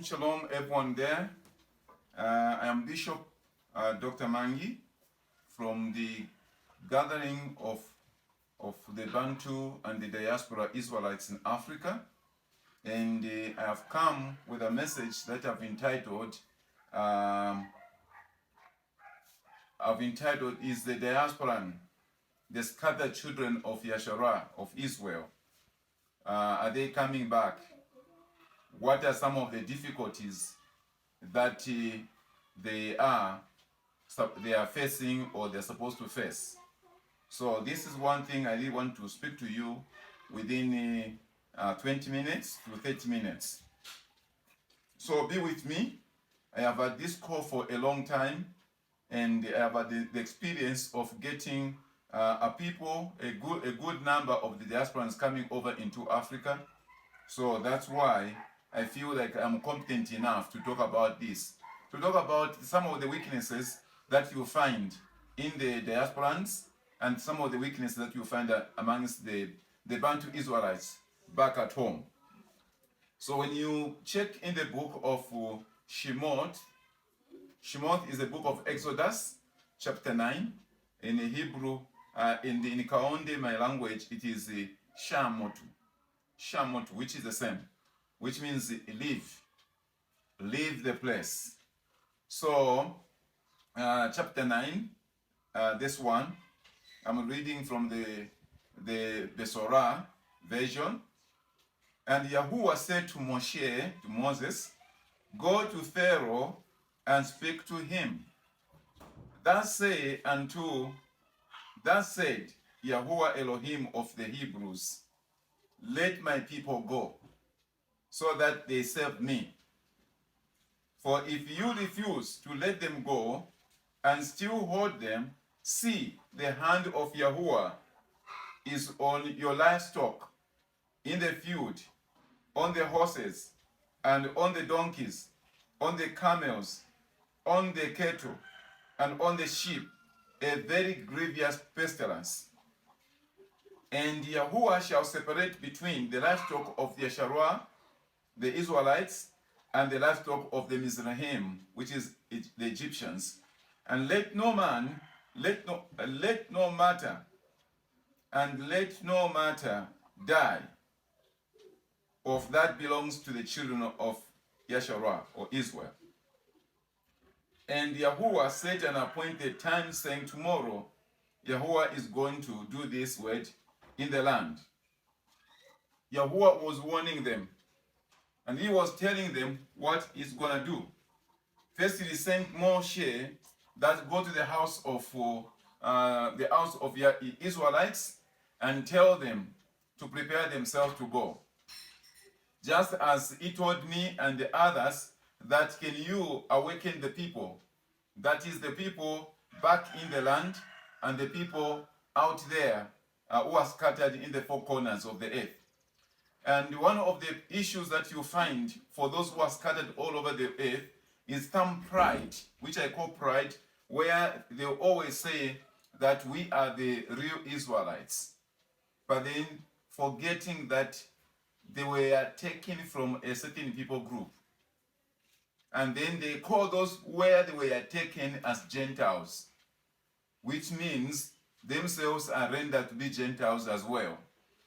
Shalom, everyone there. I am Bishop Dr. Mangi from the gathering of the Bantu and the Diaspora Israelites in Africa. And I have come with a message that I've entitled Is the Diasporan, the Scattered Children of Yasharah, of Israel. Are they coming back? What are some of the difficulties that they are facing or they're supposed to face? So this is one thing I really want to speak to you within 20 minutes to 30 minutes. So be with me. I have had this call for a long time, and I have had the experience of getting a good number of the diasporans coming over into Africa. So that's why I feel like I'm competent enough to talk about this. To talk about some of the weaknesses that you find in the diasporans and some of the weaknesses that you find amongst the Bantu Israelites back at home. So when you check in the book of Shemot is the book of Exodus, chapter 9. In Hebrew, in Kaonde, my language, it is Shamotu, which is the same, which means leave the place. So, chapter 9, this one, I'm reading from the Besorah version. And Yahuwah said to Moses, go to Pharaoh and speak to him. Thus said Yahuwah Elohim of the Hebrews, let my people go, so that they serve me. For if you refuse to let them go and still hold them, see, the hand of Yahuwah is on your livestock in the field, on the horses, and on the donkeys, on the camels, on the cattle, and on the sheep, a very grievous pestilence. And Yahuwah shall separate between the livestock of the Yasharah, the Israelites, and the livestock of the Mizraim, which is the Egyptians. And let no matter die of that belongs to the children of Yasharah or Israel. And Yahuwah set an appointed time, saying, tomorrow Yahuwah is going to do this word in the land. Yahuwah was warning them, and he was telling them what he's going to do. First, he sent Moshe that go to the house of Israelites and tell them to prepare themselves to go. Just as he told me and the others that can you awaken the people, that is the people back in the land and the people out there who are scattered in the four corners of the earth. And one of the issues that you find for those who are scattered all over the earth is some pride, which I call pride, where they always say that we are the real Israelites, but then forgetting that they were taken from a certain people group. And then they call those where they were taken as Gentiles, which means themselves are rendered to be Gentiles as well.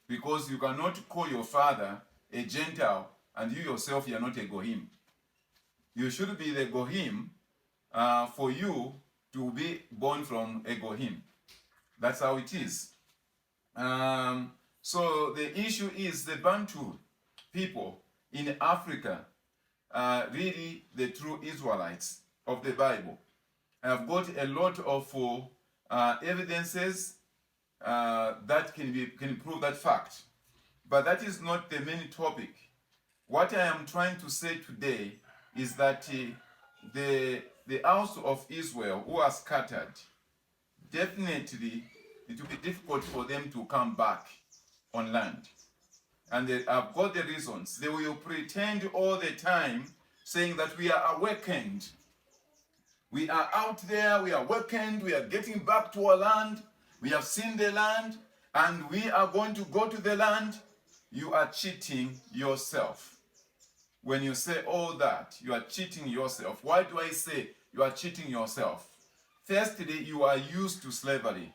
Because you cannot call your father a Gentile and you yourself, you are not a Gohim. You should be the Gohim for you to be born from a Gohim. That's how it is. So the issue is the Bantu people in Africa are really the true Israelites of the Bible. I've got a lot of evidences that can prove that fact. But that is not the main topic. What I am trying to say today is that the house of Israel who are scattered, definitely it will be difficult for them to come back on land. And I've got the reasons. They will pretend all the time saying that we are awakened. We are out there, we are awakened, we are getting back to our land, we have seen the land, and we are going to go to the land. You are cheating yourself. when you say all that, you are cheating yourself. Why do I say you are cheating yourself? Firstly, you are used to slavery.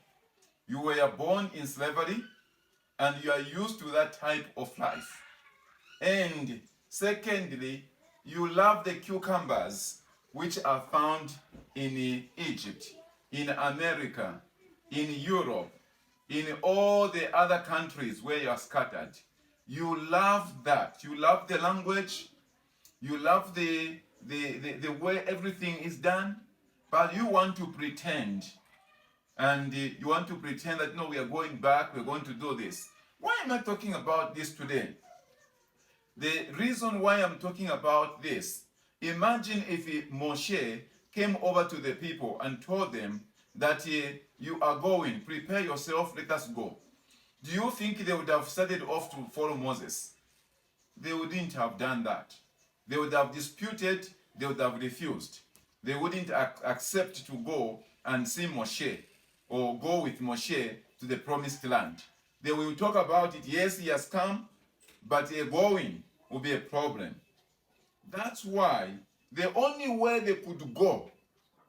You were born in slavery, and you are used to that type of life. And secondly, you love the cucumbers which are found in Egypt, in America, in Europe, in all the other countries where you are scattered. You love that. You love the language. You love the way everything is done. But you want to pretend. And you want to pretend that, no, we are going back, we're going to do this. Why am I talking about this today? The reason why I'm talking about this, imagine if Moshe came over to the people and told them that you are going, prepare yourself, let us go. Do you think they would have started off to follow Moses? They wouldn't have done that. They would have disputed, they would have refused. They wouldn't accept to go and see Moshe or go with Moshe to the promised land. They will talk about it, yes, he has come, but going will be a problem. That's why the only way they could go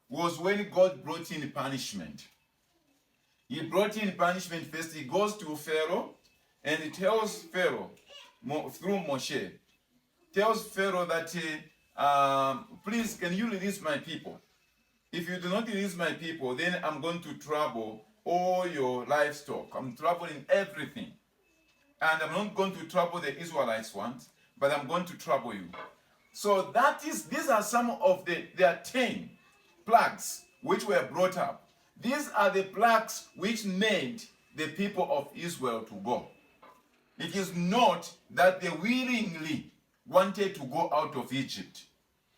was when God brought in punishment. He brought in punishment first. He goes to Pharaoh and he tells Pharaoh, through Moshe, tells Pharaoh that, please, can you release my people? If you do not release my people, then I'm going to trouble all your livestock. I'm troubling everything. And I'm not going to trouble the Israelites once, but I'm going to trouble you. So these are some of their 10 plagues which were brought up. These are the plagues which made the people of Israel to go. It is not that they willingly wanted to go out of Egypt.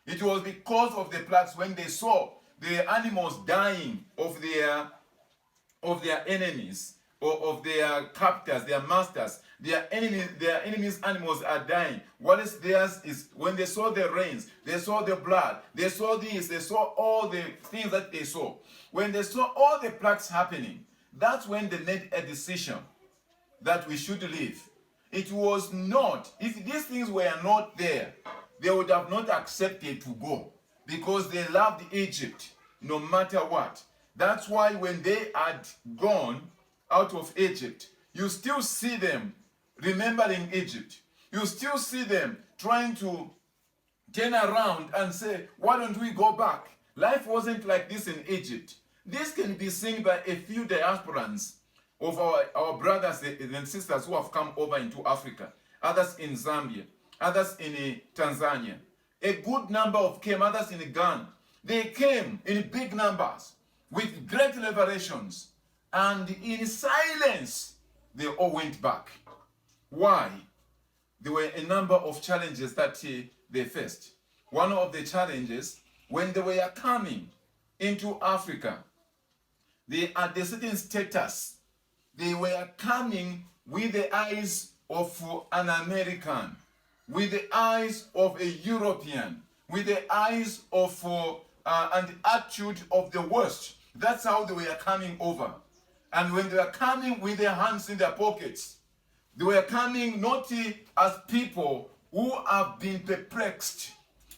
It was because of the plagues when they saw the animals dying of their enemies, or of their captors, their masters. Their enemies' animals are dying. What is theirs is when they saw the rains, they saw the blood, they saw this, they saw all the things that they saw. When they saw all the plagues happening, that's when they made a decision that we should leave. It was not, if these things were not there, they would have not accepted to go because they loved Egypt no matter what. That's why when they had gone out of Egypt, you still see them remembering Egypt. You still see them trying to turn around and say, why don't we go back? Life wasn't like this in Egypt. This can be seen by a few diasporans of our brothers and sisters who have come over into Africa. Others in Zambia, others in Tanzania. A good number came, others in Ghana. They came in big numbers with great revelations. And in silence, they all went back. Why? There were a number of challenges that they faced. One of the challenges, when they were coming into Africa, they had a certain status. They were coming with the eyes of an American, with the eyes of a European, with the eyes of and the attitude of the West. That's how they were coming over. And when they were coming with their hands in their pockets, they were coming not as people who have been perplexed,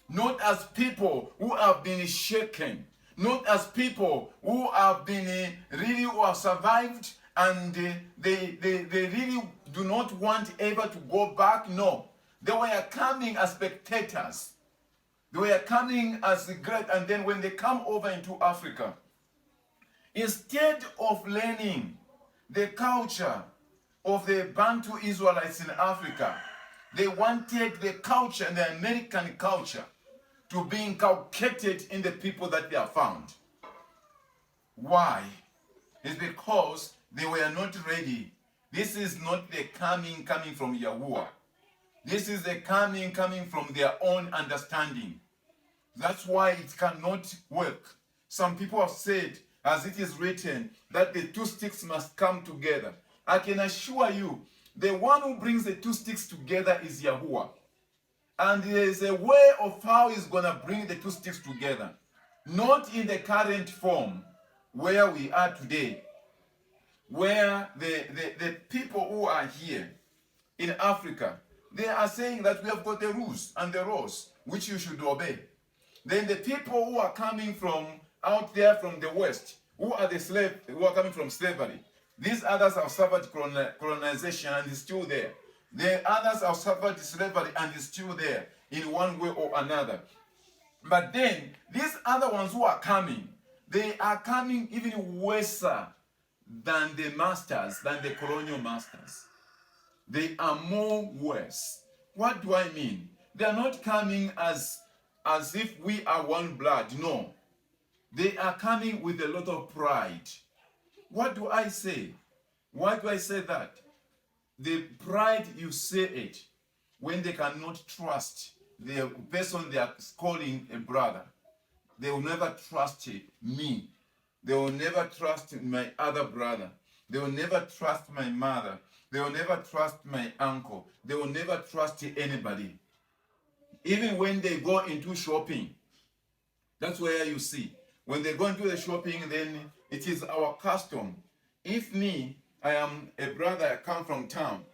not as people who have been shaken, not as people who have been who have survived and they really do not want ever to go back. No, they were coming as spectators. They were coming as great, and then when they come over into Africa, instead of learning the culture of the Bantu Israelites in Africa, they wanted the culture and the American culture to be inculcated in the people that they have found. Why? It's because they were not ready. This is not the coming from Yahuwah. This is the coming from their own understanding. That's why it cannot work. Some people have said, as it is written, that the two sticks must come together. I can assure you, the one who brings the two sticks together is Yahuwah. And there is a way of how he's going to bring the two sticks together. Not in the current form where we are today, where the people who are here in Africa, They are saying that we have got the rules and the laws which you should obey. Then the people who are coming from out there from the West, who are the slaves, who are coming from slavery, these others have suffered colonization and is still there. The others have suffered slavery and is still there in one way or another. But then, these other ones who are coming, they are coming even worse than the masters, than the colonial masters. They are more worse. What do I mean? They are not coming as if we are one blood. No. They are coming with a lot of pride. What do I say? Why do I say that? The pride, you say it when they cannot trust the person they are calling a brother. They will never trust me. They will never trust my other brother. They will never trust my mother. They will never trust my uncle. They will never trust anybody. Even when they go into shopping, that's where you see. When they go into the shopping, then it is our custom. If me, I am a brother, I come from town,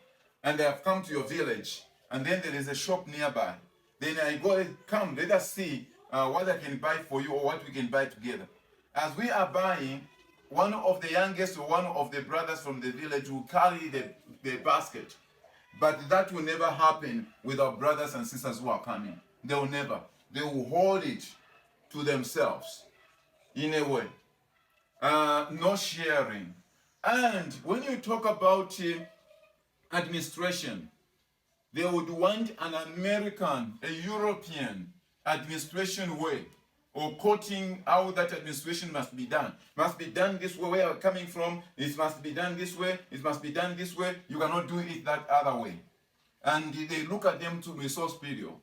and I have come to your village, and then there is a shop nearby, then I go, come, let us see what I can buy for you or what we can buy together. As we are buying, one of the youngest or one of the brothers from the village will carry the basket. But that will never happen with our brothers and sisters who are coming. They will never. They will hold it to themselves in a way. No sharing. And when you talk about administration, they would want an American, a European administration way, or quoting how that administration must be done. Must be done this way, where you're coming from, it must be done this way, it must be done this way, you cannot do it that other way. And they look at them to be so spiritual.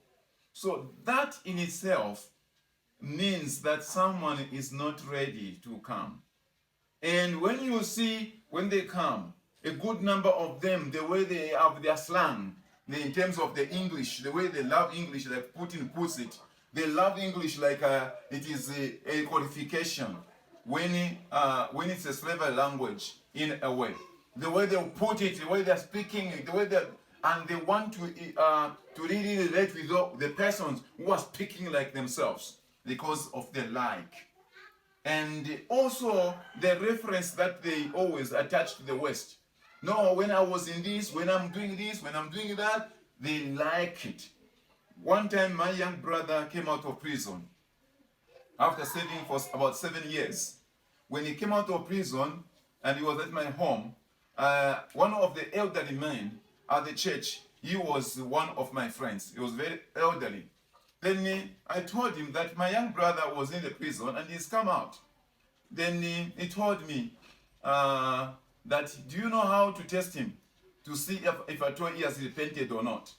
So that in itself means that someone is not ready to come. And when you see, when they come, a good number of them, the way they have their slang, in terms of the English, the way they love English, like Putin puts it, they love English like it is a qualification when it's a slavery language in a way. The way they put it, the way they're speaking, the way they and they want to really relate with the persons who are speaking like themselves because of their like. And also the reference that they always attach to the West. No, when I was in this, when I'm doing this, when I'm doing that, they like it. One time my young brother came out of prison after serving for about 7 years. When he came out of prison and he was at my home, one of the elderly men at the church, he was one of my friends. He was very elderly. Then I told him that my young brother was in the prison and he's come out. Then he told me that, do you know how to test him to see if at all he has repented or not?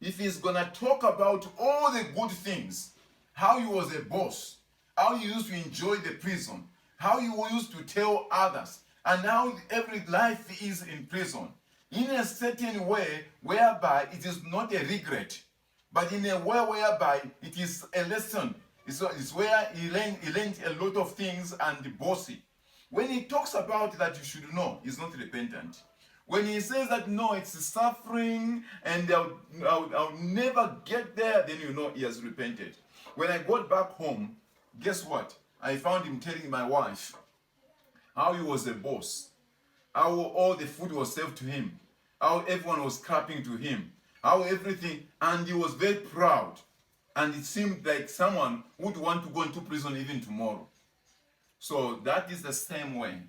If he's gonna talk about all the good things, how he was a boss, how he used to enjoy the prison, how he used to tell others, and how every life is in prison, in a certain way whereby it is not a regret, but in a way whereby it is a lesson. It's where he learned a lot of things and bossy. When he talks about that, you should know he's not repentant. When he says that, no, it's suffering and I'll never get there, then you know he has repented. When I got back home, guess what? I found him telling my wife how he was a boss, how all the food was served to him, how everyone was clapping to him, how everything, and he was very proud. And it seemed like someone would want to go into prison even tomorrow. So that is the same way.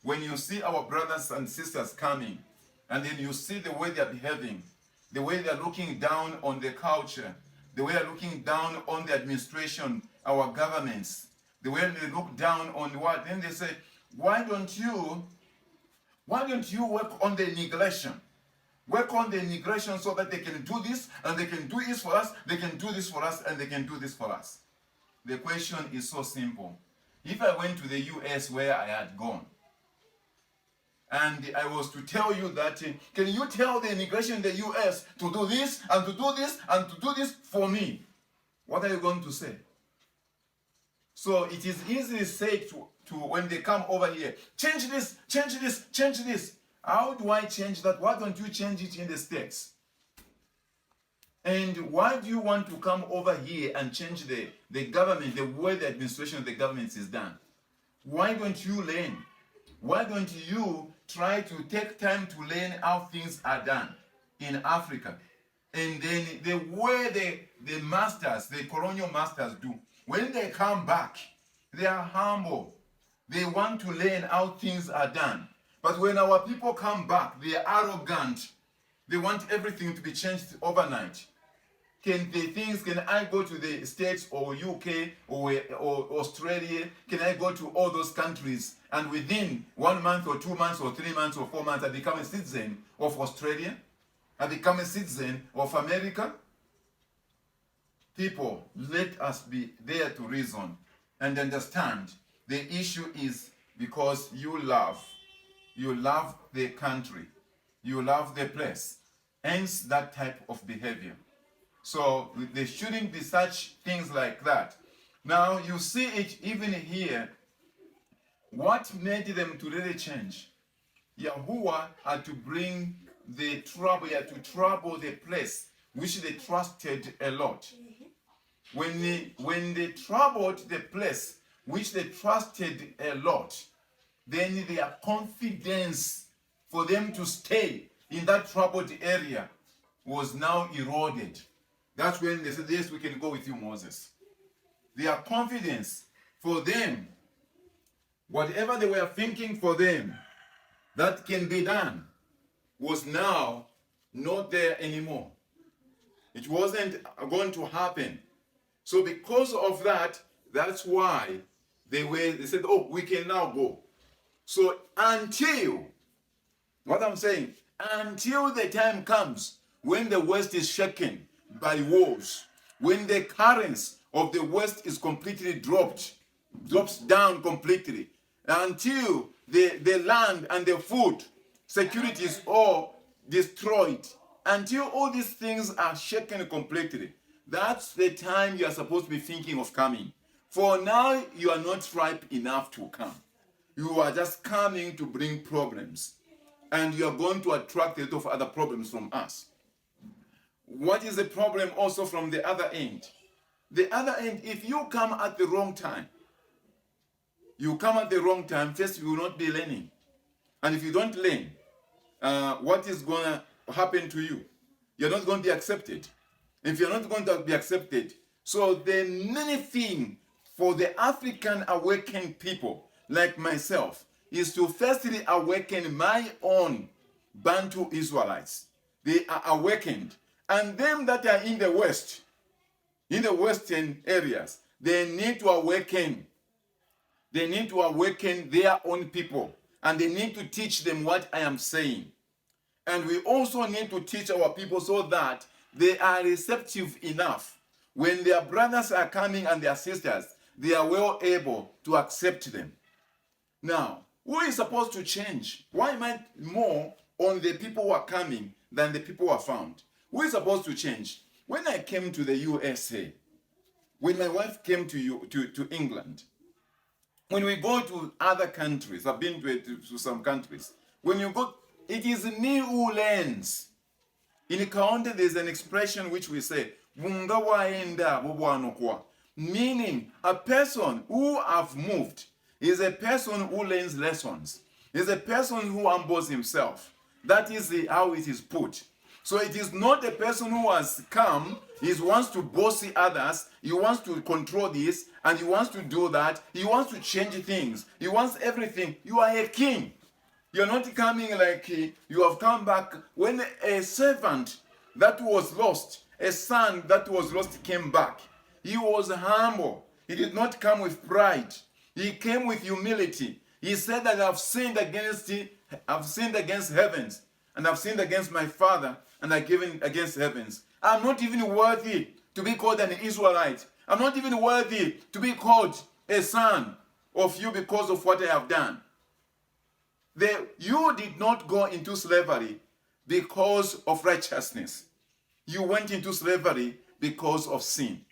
When you see our brothers and sisters coming, and then you see the way they are behaving, the way they are looking down on the culture, the way they are looking down on the administration, our governments, the way they look down on what, then they say, why don't you work on the neglection? Work on the neglection so that they can do this, and they can do this for us, they can do this for us, and they can do this for us. The question is so simple. If I went to the US where I had gone, and I was to tell you that, can you tell the immigration in the US to do this, and to do this, and to do this for me? What are you going to say? So it is easily said to when they come over here, change this, change this, change this. How do I change that? Why don't you change it in the States? And why do you want to come over here and change the government, the way the administration of the government is done? Why don't you learn? Why don't you try to take time to learn how things are done in Africa? And then the way the masters, the colonial masters do, when they come back, they are humble. They want to learn how things are done. But when our people come back, they are arrogant. They want everything to be changed overnight. Can I go to the States or UK or Australia? Can I go to all those countries and within 1 month or 2 months or 3 months or 4 months I become a citizen of Australia? I become a citizen of America? People, let us be there to reason and understand the issue is because you love the country, you love the place, hence that type of behavior. So there shouldn't be such things like that. Now you see it even here. What made them to really change? Yahuwah had to bring the trouble, he had to trouble the place which they trusted a lot. When they troubled the place which they trusted a lot, then their confidence for them to stay in that troubled area was now eroded. That's when they said, yes, we can go with you, Moses. Their confidence for them, whatever they were thinking for them, that can be done, was now not there anymore. It wasn't going to happen. So because of that, that's why they said, oh, we can now go. So until the time comes when the West is shaken by wars, when the currency of the West is completely drops down completely, until the land and the food security is all destroyed, until all these things are shaken completely, that's the time you are supposed to be thinking of coming. For now, you are not ripe enough to come. You are just coming to bring problems, and you are going to attract a lot of other problems from us. What is the problem also from the other end? The other end, if you come at the wrong time, first you will not be learning. And if you don't learn, what is going to happen to you? You're not going to be accepted. If you're not going to be accepted, so the main thing for the African awakened people like myself is to firstly awaken my own Bantu Israelites. They are awakened. And them that are in the West, in the Western areas, they need to awaken. They need to awaken their own people. And they need to teach them what I am saying. And we also need to teach our people so that they are receptive enough. When their brothers are coming and their sisters, they are well able to accept them. Now, who is supposed to change? Why am I more on the people who are coming than the people who are found? Who is supposed to change? When I came to the USA, when my wife came to England, when we go to other countries, I've been to some countries, when you go, it is me who learns. In Kaonde, there's an expression which we say, meaning a person who have moved is a person who learns lessons, is a person who humbles himself. That is how it is put. So it is not a person who has come, he wants to boss others, he wants to control this, and he wants to do that, he wants to change things, he wants everything. You are a king. You're not coming like you have come back. When a servant that was lost, a son that was lost came back, he was humble. He did not come with pride. He came with humility. He said that I've sinned against heavens, and I've sinned against my father, and I've given against heavens. I'm not even worthy to be called an Israelite. I'm not even worthy to be called a son of you because of what I have done. You did not go into slavery because of righteousness. You went into slavery because of sin.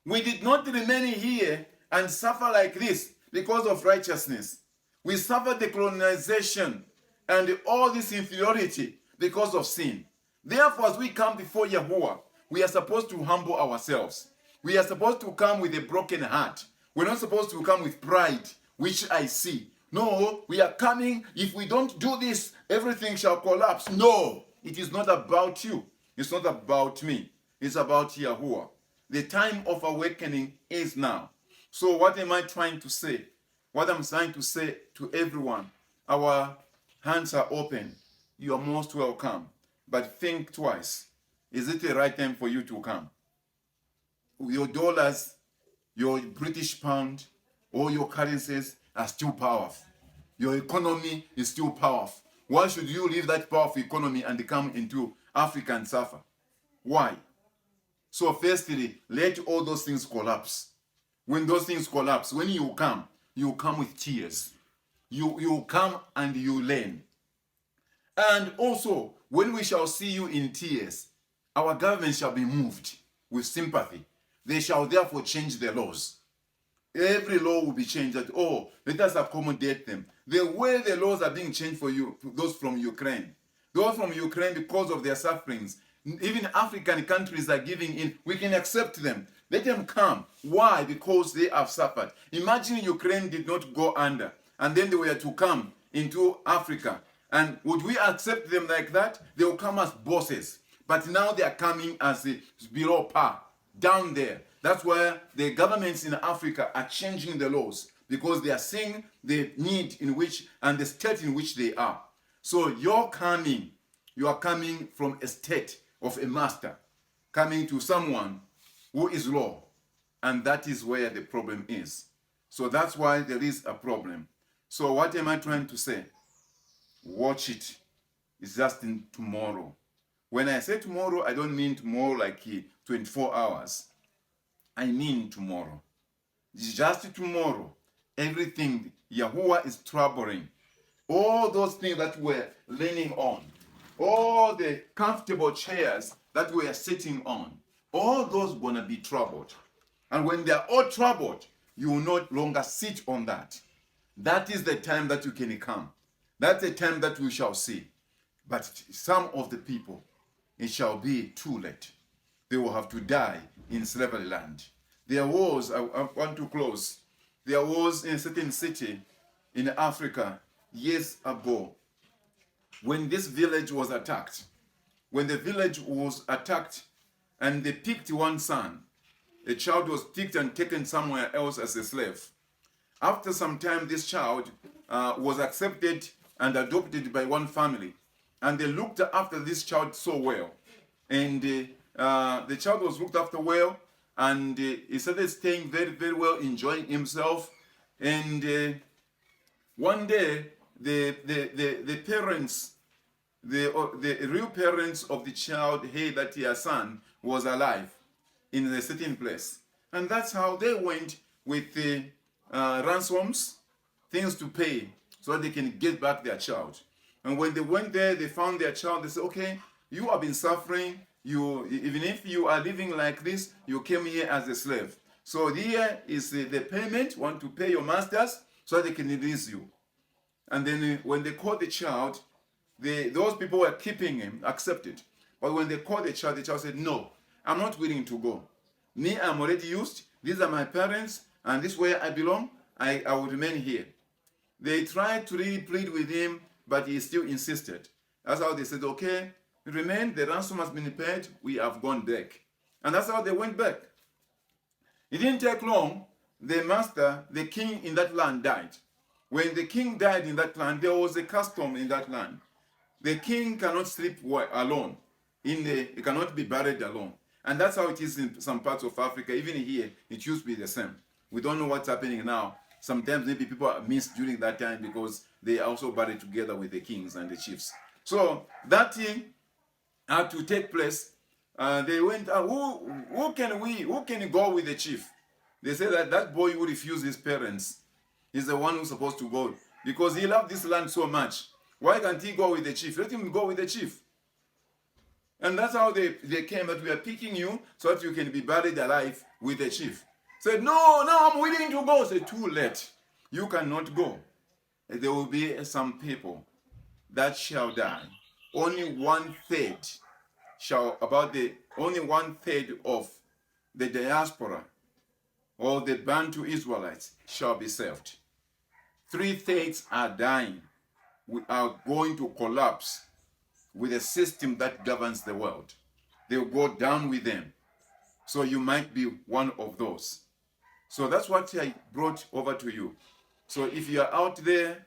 We did not remain here and suffer like this because of righteousness. We suffered the colonization and all this inferiority because of sin. Therefore, as we come before Yahuwah, We are supposed to humble ourselves. We are supposed to come with a broken heart. We're not supposed to come with pride, which I see. No, we are coming. If we don't do this, everything shall collapse. No, it is not about you. It's not about me. It's about Yahuwah. The time of awakening is now. So what am I trying to say? What I'm trying to say to everyone, our hands are open. You are most welcome. But think twice. Is it the right time for you to come? Your dollars, your British pound, all your currencies are still powerful. Your economy is still powerful. Why should you leave that powerful economy and come into Africa and suffer? Why? So firstly, let all those things collapse. When those things collapse, when you come with tears. You come and you learn. And also, when we shall see you in tears, our government shall be moved with sympathy. They shall therefore change the laws. Every law will be changed that, let us accommodate them. The way the laws are being changed for you, those from Ukraine, because of their sufferings, even African countries are giving in. We can accept them. Let them come. Why? Because they have suffered. Imagine Ukraine did not go under, and then they were to come into Africa. And would we accept them like that? They will come as bosses. But now they are coming as below par, down there. That's why the governments in Africa are changing the laws, because they are seeing the need in which and the state in which they are. So you are coming from a state of a master, coming to someone who is law. And that is where the problem is. So that's why there is a problem. So what am I trying to say? Watch it. It's just in tomorrow. When I say tomorrow, I don't mean tomorrow like 24 hours. I mean tomorrow. Just tomorrow. Everything Yahuwah is troubling. All those things that we're leaning on. All the comfortable chairs that we are sitting on. All those gonna be troubled. And when they're all troubled, you will no longer sit on that. That is the time that you can come. That's the time that we shall see. But some of the people, it shall be too late. They will have to die in slavery land. There was, I want to close, there was in a certain city in Africa years ago when this village was attacked. When the village was attacked and they picked one son, a child was picked and taken somewhere else as a slave. After some time, this child was accepted and adopted by one family. And they looked after this child so well. And the child was looked after well, and he started staying very, very well, enjoying himself. And one day, the parents, the real parents of the child heard that their son was alive in a certain place. And that's how they went with the ransoms, things to pay, so that they can get back their child. And when they went there, they found their child. They said, okay, you have been suffering. Even if you are living like this, you came here as a slave. So here is the payment. Want to pay your masters so they can release you. And then when they caught the child, those people were keeping him, accepted. But when they caught the child said, no, I'm not willing to go. Me, I'm already used. These are my parents, and this is where I belong. I will remain here. They tried to really plead with him, but he still insisted. That's how they said, okay, remain, the ransom has been paid, we have gone back. And that's how they went back. It didn't take long. The master, the king in that land, died. When the king died in that land, there was a custom in that land. The king cannot sleep alone. He cannot be buried alone. And that's how it is in some parts of Africa. Even here, it used to be the same. We don't know what's happening now. Sometimes maybe people are missed during that time because they are also buried together with the kings and the chiefs. So that thing had to take place. They went, who can go with the chief? They said that boy who refused his parents is the one who's supposed to go because he loved this land so much. Why can't he go with the chief? Let him go with the chief. And that's how they came, that we are picking you so that you can be buried alive with the chief. Said, no, I'm willing to go. Said, too late. You cannot go. There will be some people that shall die. Only 1/3 about the only 1/3 of the diaspora or the Bantu Israelites shall be saved. 3/3 are dying. We are going to collapse with a system that governs the world. They will go down with them. So you might be one of those. So that's what I brought over to you. So if you are out there,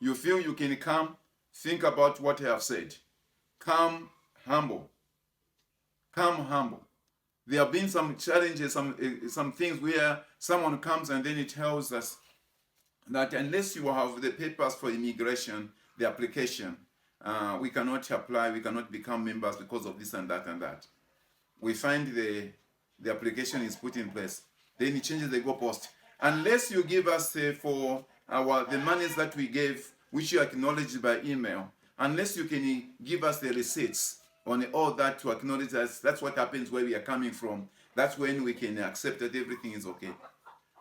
you feel you can come, think about what I have said. Come humble. Come humble. There have been some challenges, some things where someone comes and then it tells us that unless you have the papers for immigration, the application, we cannot apply, we cannot become members because of this and that and that. We find the application is put in place. Then it changes the goalpost. Unless you give us for the monies that we gave, which you acknowledged by email, unless you can give us the receipts on all that to acknowledge us, that's what happens where we are coming from. That's when we can accept that everything is okay.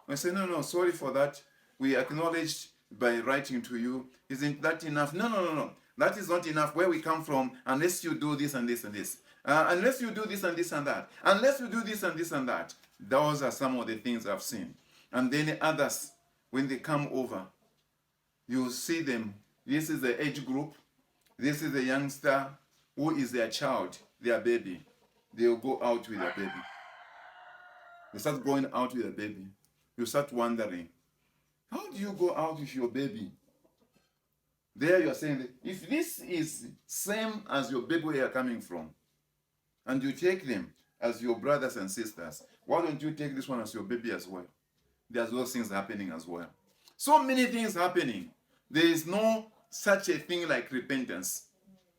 I say, no, sorry for that. We acknowledged by writing to you. Isn't that enough? No. That is not enough where we come from unless you do this and this and this. Unless you do this and this and that. Unless you do this and this and that. Those are some of the things I've seen. And then others, when they come over, you see them. This is the age group. This is the youngster who is their child, their baby. They will go out with their baby. They start going out with their baby. You start wondering, how do you go out with your baby? There you are saying that if this is same as your baby where you are coming from, and you take them as your brothers and sisters, why don't you take this one as your baby as well? There's those things happening as well. So many things happening. There is no such a thing like repentance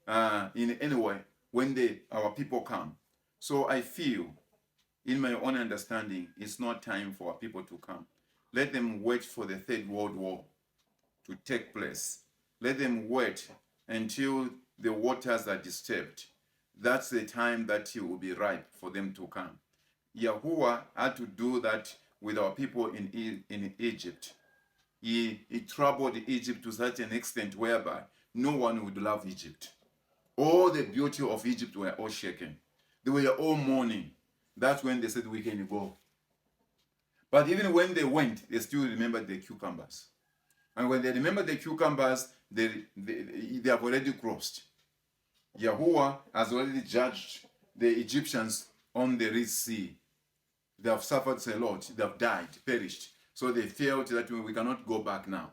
in any way when our people come. So I feel, in my own understanding, it's not time for our people to come. Let them wait for the Third World War to take place. Let them wait until the waters are disturbed. That's the time that it will be ripe for them to come. Yahuwah had to do that with our people in Egypt. He troubled Egypt to such an extent whereby no one would love Egypt. All the beauty of Egypt were all shaken. They were all mourning. That's when they said, we can go. But even when they went, they still remembered the cucumbers. And when they remember the cucumbers, they have already crossed. Yahuwah has already judged the Egyptians on the Red Sea. They have suffered a lot. They have died, perished. So they felt that we cannot go back now.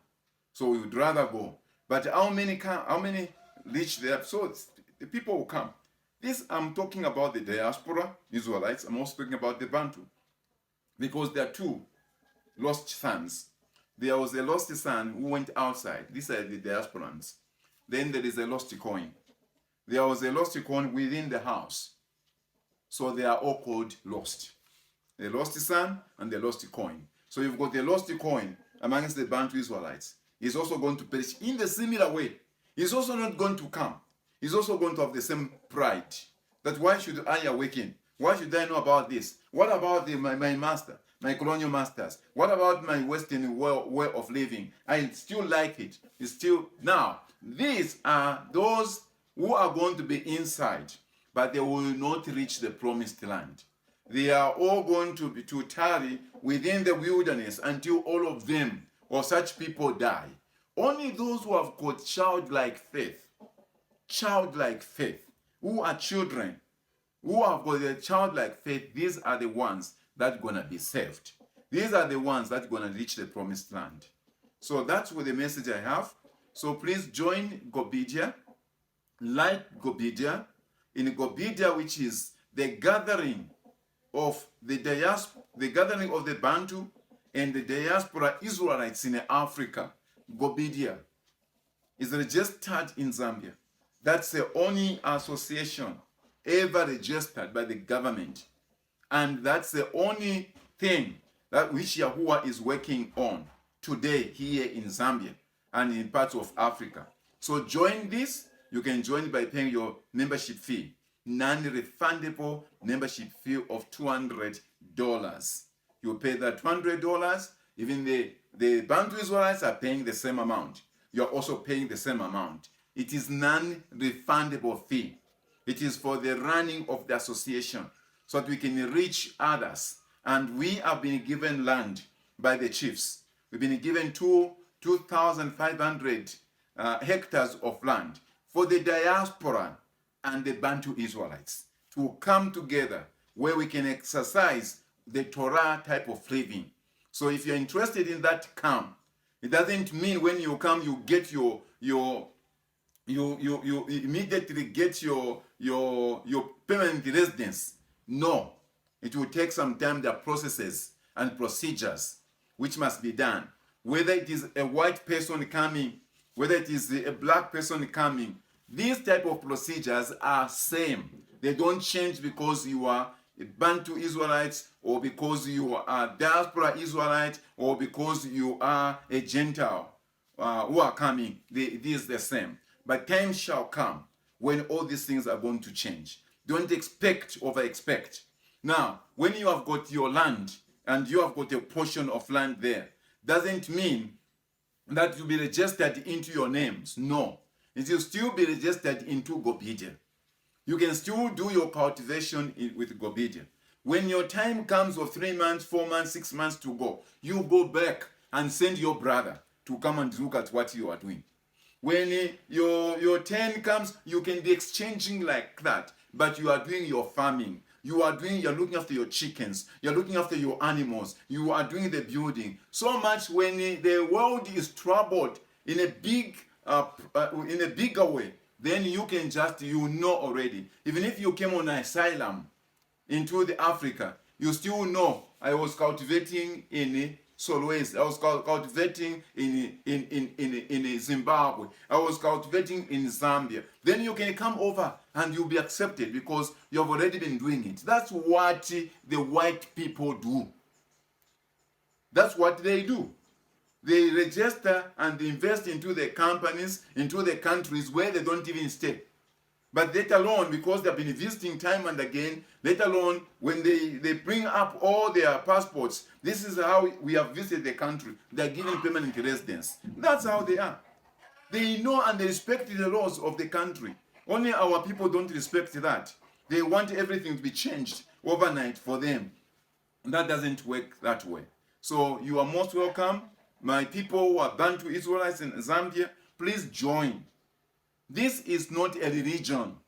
So we would rather go. But how many reach there? So the people will come. This, I'm talking about the diaspora Israelites. I'm also talking about the Bantu. Because there are two lost sons. There was a lost son who went outside. These are the diasporans. Then there is a lost coin. There was a lost coin within the house. So they are all called lost. The lost son and the lost coin. So you've got the lost coin amongst the Bantu Israelites. He's also going to perish in the similar way. He's also not going to come. He's also going to have the same pride. That why should I awaken? Why should I know about this? What about my master, my colonial masters? What about my Western way of living? I still like it. It's still now. These are those who are going to be inside, but they will not reach the promised land. They are all going to tarry within the wilderness until all of them or such people die. Only those who have got childlike faith, who are children, who have got a childlike faith, these are the ones that are going to be saved. These are the ones that are going to reach the promised land. So that's what the message I have. So please join Gobidia, like Gobidia. In Gobidia, which is the gathering of the gathering of the Bantu and the diaspora Israelites in Africa. Gobidia is registered in Zambia. That's the only association ever registered by the government. And that's the only thing that which Yahuwah is working on today here in Zambia and in parts of Africa. So join this. You can join by paying your membership fee. Non-refundable membership fee of $200. You pay that $200. Even the Bantu Israelites are paying the same amount. You're also paying the same amount. It is non-refundable fee. It is for the running of the association. so that we can reach others. And we have been given land by the chiefs. We've been given 2,500 hectares of land for the diaspora and the Bantu Israelites to come together where we can exercise the Torah type of living. So if you're interested in that, come. It doesn't mean when you come you get you immediately get your permanent residence. No, it will take some time. There are processes and procedures which must be done. Whether it is a white person coming, whether it is a black person coming, these type of procedures are same. They don't change because you are a Bantu Israelites, or because you are Diaspora Israelite, or because you are a Gentile who are coming. It is the same. But time shall come when all these things are going to change. Don't over expect. Now, when you have got your land and you have got a portion of land there, doesn't mean that you'll be registered into your names. No. It will still be registered into Gobidia. You can still do your cultivation with Gobidia. When your time comes of 3 months, 4 months, 6 months to go, you go back and send your brother to come and look at what you are doing. When your turn comes, you can be exchanging like that, but you are doing your farming. You're looking after your chickens. You're looking after your animals. You are doing the building. So much when the world is troubled in a bigger way, then you can already. Even if you came on asylum into the Africa, you still know I was cultivating in Solwezi. I was cultivating in Zimbabwe. I was cultivating in Zambia. Then you can come over and you'll be accepted because you have already been doing it. That's what the white people do. That's what they do. They register and invest into the companies, into the countries where they don't even stay. But let alone, because they've been visiting time and again, let alone when they bring up all their passports, this is how we have visited the country. They're given permanent residence. That's how they are. They know and they respect the laws of the country. Only our people don't respect that. They want everything to be changed overnight for them. That doesn't work that way. So you are most welcome. My people who are Bantu Israelites in Zambia, please join. This is not a religion.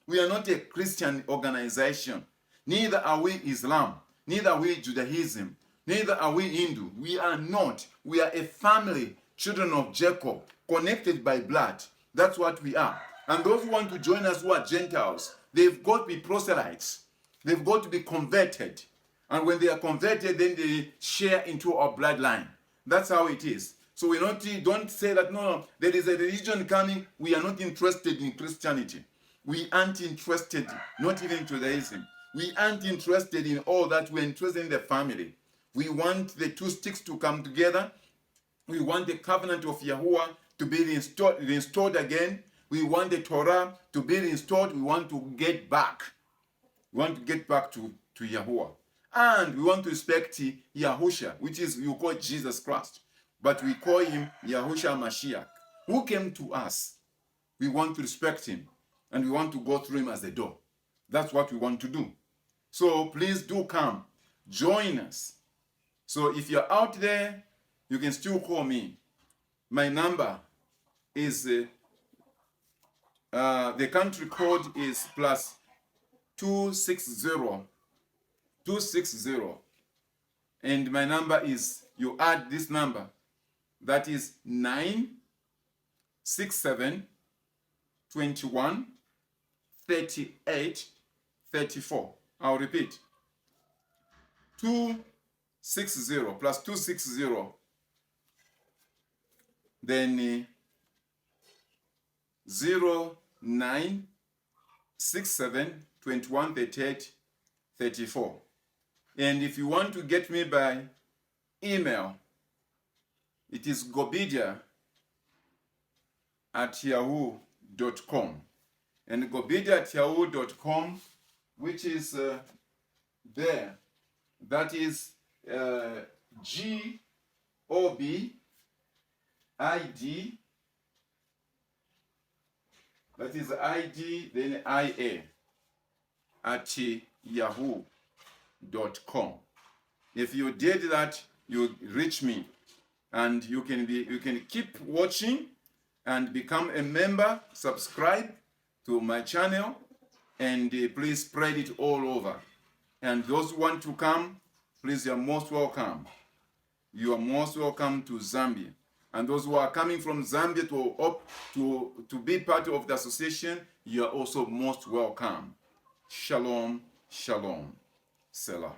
We are not a Christian organization. Neither are we Islam. Neither are we Judaism. Neither are we Hindu. We are not. We are a family, children of Jacob, connected by blood. That's what we are. And those who want to join us who are Gentiles, they've got to be proselytes. They've got to be converted. And when they are converted, then they share into our bloodline. That's how it is. So we don't say that, no, there is a religion coming. We are not interested in Christianity. We aren't interested, not even in Judaism. We aren't interested in all that. We're interested in the family. We want the two sticks to come together. We want the covenant of Yahuwah to be restored again. We want the Torah to be restored. We want to get back. We want to get back to Yahuwah. And we want to respect Yahusha, which is, you call Jesus Christ. But we call him Yahusha Mashiach, who came to us. We want to respect him. And we want to go through him as the door. That's what we want to do. So please do come. Join us. So if you're out there, you can still call me. My number is, the country code is plus 260. And my number is, you add this number, that is 967 21 38 34. I'll repeat. 260 plus 260, then 0967 21 38 34. And if you want to get me by email, it is gobidia@yahoo.com. And gobidia@yahoo.com, which is there, that is GOBID, that is ID, then IA, at Yahoo. If you did that, you reach me, and you can keep watching and become a member, subscribe to my channel, and please spread it all over. And those who want to come, please, you're most welcome. You are most welcome to Zambia. And those who are coming from Zambia to be part of the association, you are also most welcome. Shalom, shalom, Selah.